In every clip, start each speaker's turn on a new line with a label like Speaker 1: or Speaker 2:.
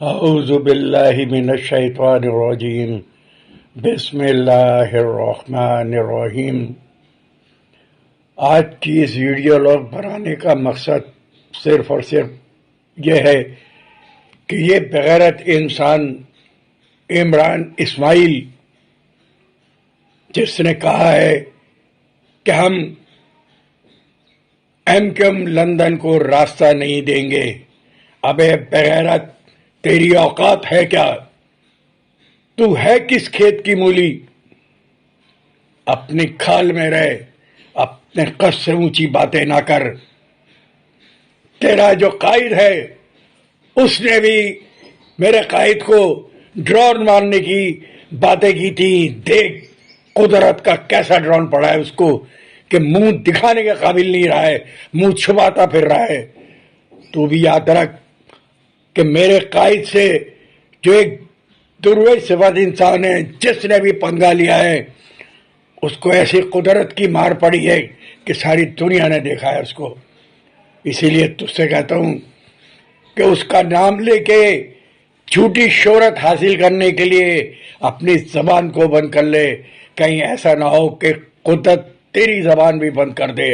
Speaker 1: اعوذ باللہ من الشیطان الرجیم، بسم اللہ الرحمن الرحیم۔ آج کی اس ویڈیو لاگ بنانے کا مقصد صرف اور صرف یہ ہے کہ یہ بغیرت انسان عمران اسماعیل، جس نے کہا ہے کہ ہم ایم لندن کو راستہ نہیں دیں گے، ابے بغیرت تیری اوقات ہے کیا؟ تو ہے کس کھیت کی مولی؟ اپنی کھال میں رہ، اپنے قد سے اونچی باتیں نہ کر۔ تیرا جو قائد ہے اس نے بھی میرے قائد کو ڈرون مارنے کی باتیں کی تھی۔ دیکھ قدرت کا کیسا ڈرون پڑا ہے اس کو کہ منہ دکھانے کے قابل نہیں رہا ہے، منہ چھپاتا پھر رہا ہے۔ تو بھی یاد رکھ کہ میرے قائد سے جو ایک درویش صفت انسان ہے، جس نے بھی پنگا لیا ہے، اس کو ایسی قدرت کی مار پڑی ہے کہ ساری دنیا نے دیکھا ہے اس کو۔ اسی لیے تجھ سے کہتا ہوں کہ اس کا نام لے کے جھوٹی شہرت حاصل کرنے کے لیے اپنی زبان کو بند کر لے، کہیں ایسا نہ ہو کہ قدرت تیری زبان بھی بند کر دے۔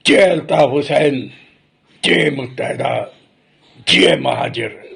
Speaker 1: جے الطاف حسین، جے متحدہ، جے مہاجر۔